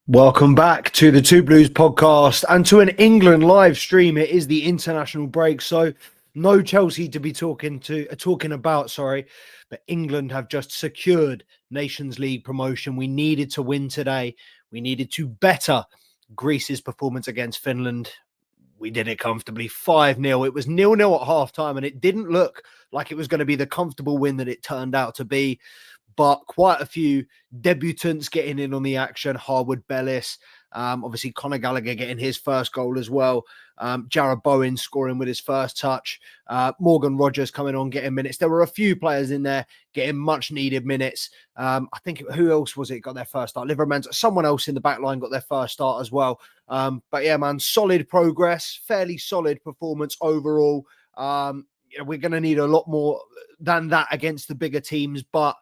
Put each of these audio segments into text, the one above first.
Welcome back to the Two Blues podcast and to an England live stream. It is the international break, so no Chelsea to be talking about. Sorry, but England have just secured Nations League promotion. We needed to win today. We needed to better Greece's performance against Finland. We did it comfortably, 5-0. It was 0-0 at half time, and it didn't look like it was going to be the comfortable win that it turned out to be. But quite a few debutants getting in on the action. Harwood Bellis, obviously Conor Gallagher getting his first goal as well. Jarrod Bowen scoring with his first touch. Morgan Rogers coming on, getting minutes. There were a few players in there getting much needed minutes. I think who else was it got their first start? Livermans. Someone else in the back line got their first start as well. But yeah, man, solid progress, fairly solid performance overall. We're going to need a lot more than that against the bigger teams, but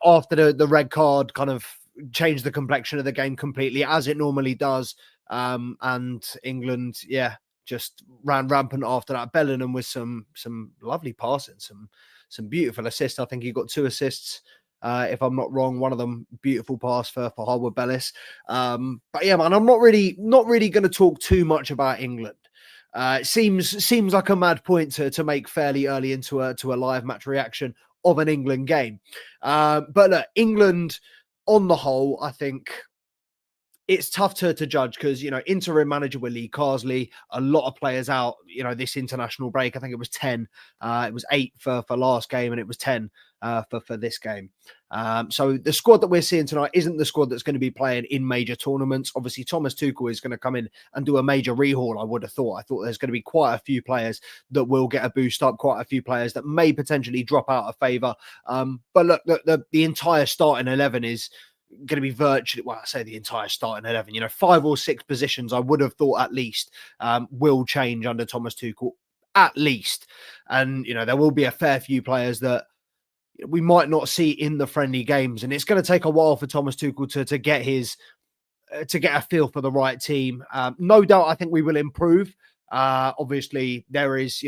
after the red card kind of changed the complexion of the game completely, as it normally does. And England, just ran rampant after that. Bellingham with some lovely passing, some beautiful assists. I think he got 2 assists, if I'm not wrong. One of them beautiful pass for Harwood Bellis. But yeah, man, I'm not really going to talk too much about England. It seems like a mad point to make fairly early into a live match reaction of an England game. But look, England on the whole, I think it's tough to judge because, interim manager with Lee Carsley, a lot of players out, this international break. I think it was 10. It was 8 for last game and it was 10 for this game. So the squad that we're seeing tonight isn't the squad that's going to be playing in major tournaments. Obviously, Thomas Tuchel is going to come in and do a major rehaul, I would have thought. I thought there's going to be quite a few players that will get a boost up, quite a few players that may potentially drop out of favour. But look, the entire starting 11 is going to be virtually, well, I say the entire starting 11, 5 or 6 positions I would have thought at least will change under Thomas Tuchel, at least. And, there will be a fair few players that we might not see in the friendly games. And it's going to take a while for Thomas Tuchel to get to get a feel for the right team. No doubt, I think we will improve. Obviously, there is,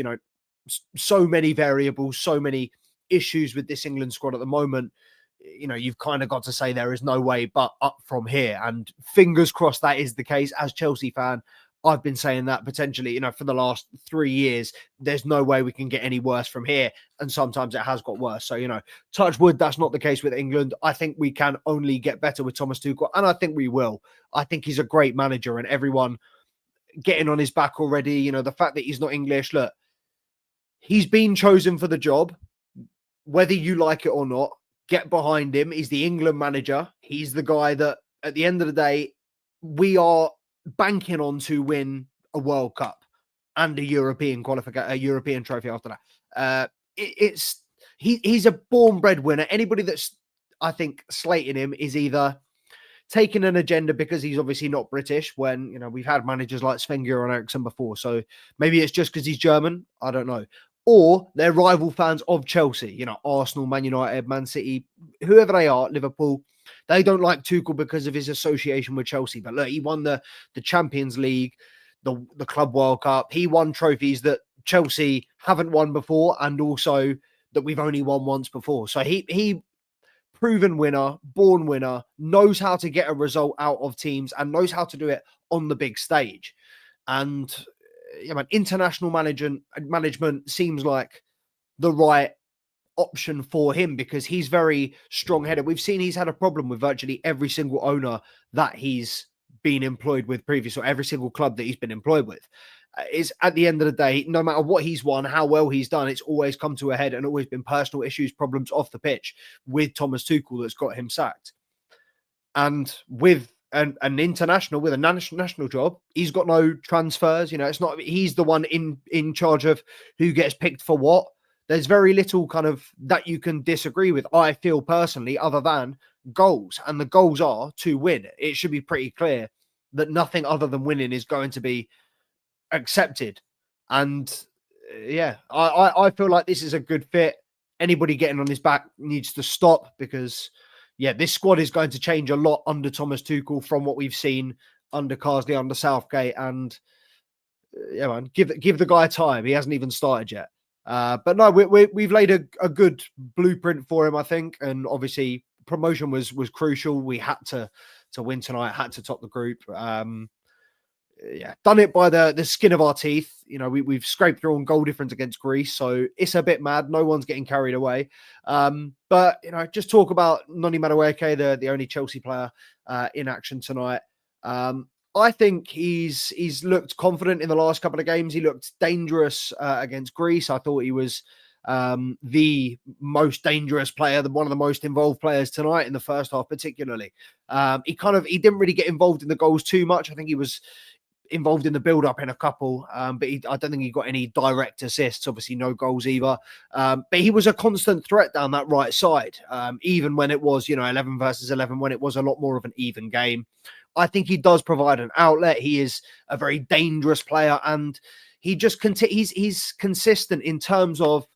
so many variables, so many issues with this England squad at the moment. You've kind of got to say there is no way but up from here. And fingers crossed that is the case. As Chelsea fan, I've been saying that potentially, for the last 3 years, there's no way we can get any worse from here. And sometimes it has got worse. So, touch wood, that's not the case with England. I think we can only get better with Thomas Tuchel. And I think we will. I think he's a great manager and everyone getting on his back already. The fact that he's not English, look, he's been chosen for the job, whether you like it or not. Get behind him. He's the England manager. He's the guy that, at the end of the day, we are banking on to win a World Cup and a European a European trophy after that. He's a born breadwinner. Anybody that's, I think, slating him is either taking an agenda because he's obviously not British. When we've had managers like Sven-Göran Eriksson before, so maybe it's just because he's German. I don't know. Or they're rival fans of Chelsea, Arsenal, Man United, Man City, whoever they are, Liverpool. They don't like Tuchel because of his association with Chelsea. But look, he won the Champions League, the Club World Cup. He won trophies that Chelsea haven't won before, and also that we've only won once before. So he proven winner, born winner, knows how to get a result out of teams and knows how to do it on the big stage. And international management seems like the right option for him because he's very strong-headed. We've seen he's had a problem with virtually every single owner that he's been employed with previously, or every single club that he's been employed with. Is at the end of the day, no matter what he's won, how well he's done, it's always come to a head and always been personal issues, problems off the pitch with Thomas Tuchel that's got him sacked. And with an international, with a national job, he's got no transfers. It's not, he's the one in charge of who gets picked for what. There's very little kind of that you can disagree with, I feel personally, other than goals. And the goals are to win. It should be pretty clear that nothing other than winning is going to be accepted. And I feel like this is a good fit. Anybody getting on his back needs to stop because this squad is going to change a lot under Thomas Tuchel from what we've seen under Carsley, under Southgate, and man, give the guy time. He hasn't even started yet. But no, we've laid a good blueprint for him, I think, and obviously promotion was crucial. We had to to win tonight, had to top the group. Yeah, done it by the skin of our teeth. You know, we've scraped through on goal difference against Greece, so it's a bit mad. No one's getting carried away. But you know, just talk about Noni Madueke, the only Chelsea player in action tonight. I think he's looked confident in the last couple of games. He looked dangerous against Greece. I thought he was the most dangerous player, one of the most involved players tonight in the first half, particularly. He didn't really get involved in the goals too much. I think he was involved in the build-up in a couple, but I don't think he got any direct assists. Obviously, no goals either. But he was a constant threat down that right side, even when it was 11 versus 11, when it was a lot more of an even game. I think he does provide an outlet. He is a very dangerous player, and he just he's consistent in terms of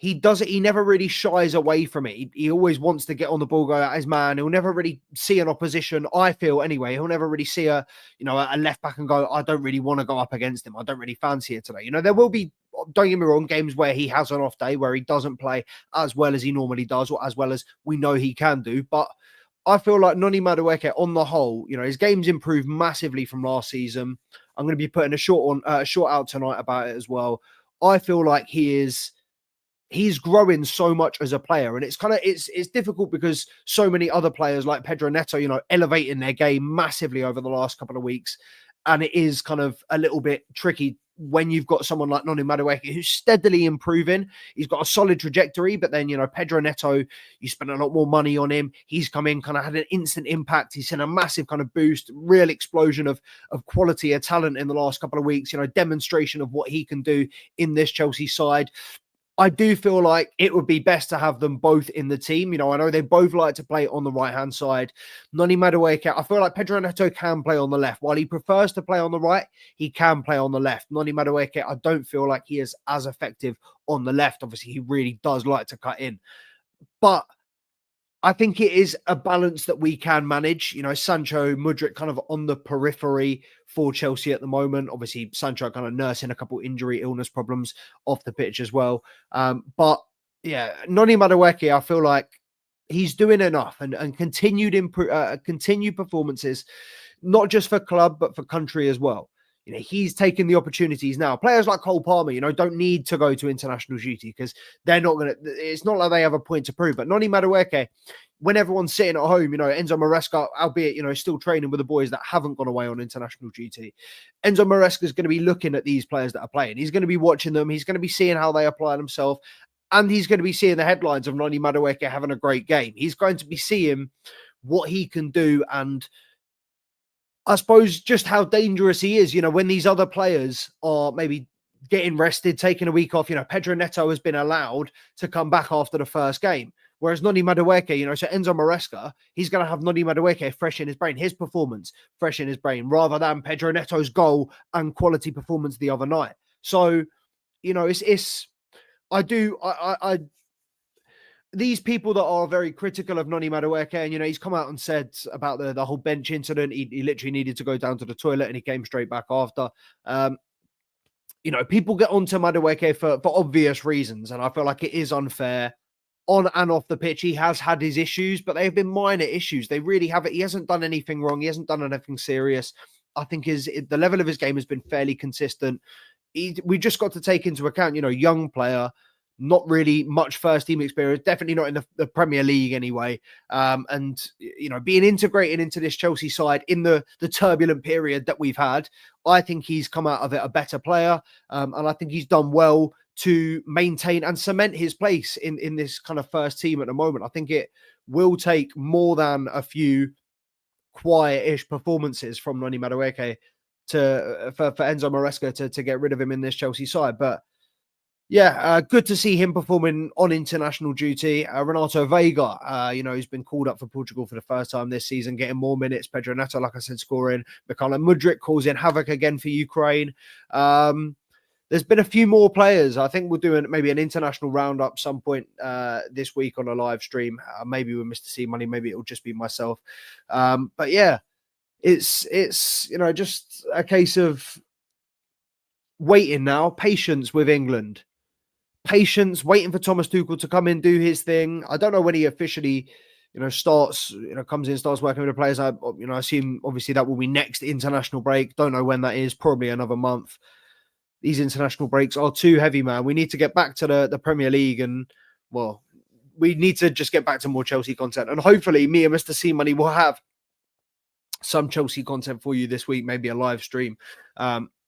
he never really shies away from it. He always wants to get on the ball, go at his man. He'll never really see an opposition, I feel anyway. He'll never really see a left back and go, I don't really want to go up against him. I don't really fancy it today. There will be, don't get me wrong, games where he has an off day, where he doesn't play as well as he normally does, or as well as we know he can do. But I feel like Noni Madueke, on the whole, his game's improved massively from last season. I'm going to be putting a short out tonight about it as well. I feel like he's growing so much as a player, and it's difficult because so many other players like Pedro Neto, elevating their game massively over the last couple of weeks. And it is kind of a little bit tricky when you've got someone like Noni Madueke who's steadily improving. He's got a solid trajectory, but then, Pedro Neto, you spend a lot more money on him. He's come in, kind of had an instant impact. He's seen a massive kind of boost, real explosion of quality, of talent in the last couple of weeks, demonstration of what he can do in this Chelsea side. I do feel like it would be best to have them both in the team. I know they both like to play on the right-hand side. Noni Madueke, I feel like Pedro Neto can play on the left. While he prefers to play on the right, he can play on the left. Noni Madueke, I don't feel like he is as effective on the left. Obviously, he really does like to cut in. But I think it is a balance that we can manage. Sancho, Mudryk kind of on the periphery for Chelsea at the moment. Obviously, Sancho kind of nursing a couple injury, illness problems off the pitch as well. But yeah, Noni Madueke, I feel like he's doing enough and continued performances, not just for club, but for country as well. He's taking the opportunities now. Players like Cole Palmer, don't need to go to international duty because they're not going to, it's not like they have a point to prove. But Noni Madueke, when everyone's sitting at home, Enzo Maresca, albeit, still training with the boys that haven't gone away on international duty. Enzo Maresca is going to be looking at these players that are playing. He's going to be watching them. He's going to be seeing how they apply themselves. And he's going to be seeing the headlines of Noni Madueke having a great game. He's going to be seeing what he can do, and I suppose just how dangerous he is, when these other players are maybe getting rested, taking a week off. Pedro Neto has been allowed to come back after the first game. Whereas Noni Madueke, so Enzo Maresca, he's going to have Noni Madueke fresh in his brain, his performance fresh in his brain, rather than Pedro Neto's goal and quality performance the other night. So, these people that are very critical of Noni Madueke, and he's come out and said about the whole bench incident, he literally needed to go down to the toilet and he came straight back after. People get onto Madueke for obvious reasons, and I feel like it is unfair. On and off the pitch, he has had his issues, but they've been minor issues. They really haven't. He hasn't done anything wrong. He hasn't done anything serious. I think the level of his game has been fairly consistent. We just got to take into account, young player, not really much first team experience, definitely not in the Premier League anyway. And, being integrated into this Chelsea side in the turbulent period that we've had, I think he's come out of it a better player. And I think he's done well to maintain and cement his place in this kind of first team at the moment. I think it will take more than a few quiet-ish performances from Noni Madueke for Enzo Maresca to get rid of him in this Chelsea side. But yeah, good to see him performing on international duty. Renato Veiga, who's been called up for Portugal for the first time this season, getting more minutes. Pedro Neto, like I said, scoring. Mikhailo Mudryk causing havoc again for Ukraine. There's been a few more players. I think we'll do maybe an international roundup some point this week on a live stream. Maybe with Mr. C Money. Maybe it'll just be myself. But yeah, it's just a case of waiting now. Patience with England. Patience, waiting for Thomas Tuchel to come in, do his thing. I don't know when he officially starts, comes in, starts working with the players. I assume obviously that will be next international break. Don't know when that is, probably another month. These international breaks are too heavy, man. We need to get back to the Premier League, and well, we need to just get back to more Chelsea content. And hopefully me and Mr. C Money will have some Chelsea content for you this week, maybe a live stream.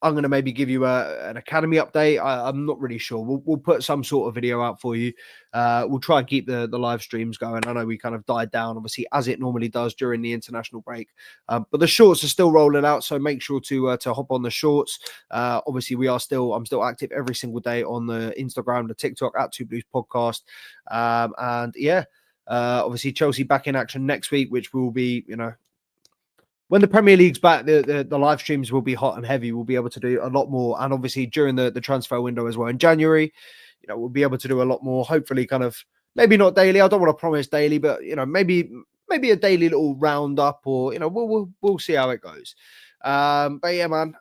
I'm going to maybe give you an academy update. I'm not really sure. We'll put some sort of video out for you. We'll try and keep the live streams going. I know we kind of died down, obviously, as it normally does during the international break. But the shorts are still rolling out, so make sure to hop on the shorts. Obviously, I'm still active every single day on the Instagram, the TikTok, at Two Blues Podcast. And yeah, obviously Chelsea back in action next week, which will be, when the Premier League's back, the live streams will be hot and heavy. We'll be able to do a lot more. And obviously during the transfer window as well in January, we'll be able to do a lot more, hopefully kind of, maybe not daily. I don't want to promise daily, but, maybe a daily little roundup, or, we'll see how it goes. But yeah, man,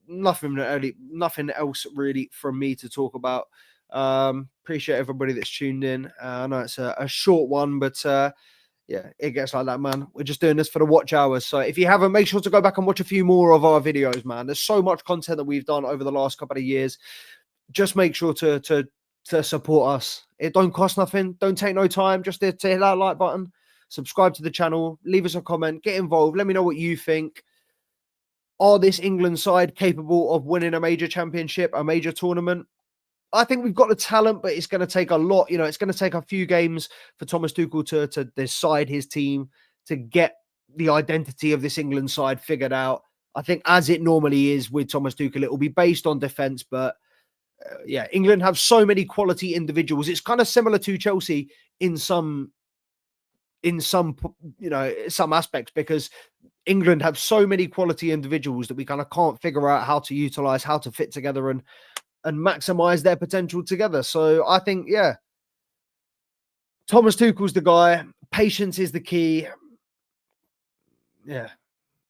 nothing else really from me to talk about. Appreciate everybody that's tuned in. I know it's a short one, but, yeah, it gets like that, man. We're just doing this for the watch hours. So if you haven't, make sure to go back and watch a few more of our videos, man. There's so much content that we've done over the last couple of years. Just make sure to support us. It don't cost nothing. Don't take no time. Just to hit that like button. Subscribe to the channel. Leave us a comment. Get involved. Let me know what you think. Are this England side capable of winning a major championship, a major tournament? I think we've got the talent, but it's going to take a lot. It's going to take a few games for Thomas Tuchel to decide his team, to get the identity of this England side figured out. I think, as it normally is with Thomas Tuchel, it will be based on defense. But yeah, England have so many quality individuals. It's kind of similar to Chelsea in some aspects, because England have so many quality individuals that we kind of can't figure out how to utilize, how to fit together and maximize their potential together. So I think, yeah, Thomas Tuchel's the guy. Patience is the key. Yeah.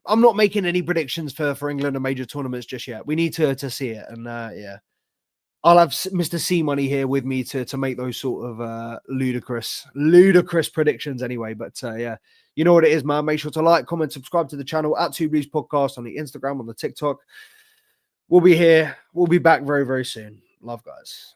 I'm not making any predictions for England and major tournaments just yet. We need to see it. And yeah, I'll have Mr. C Money here with me to make those sort of ludicrous predictions anyway. But yeah, you know what it is, man. Make sure to like, comment, subscribe to the channel at Two Blues Podcast on the Instagram, on the TikTok. We'll be here. We'll be back very, very soon. Love, guys.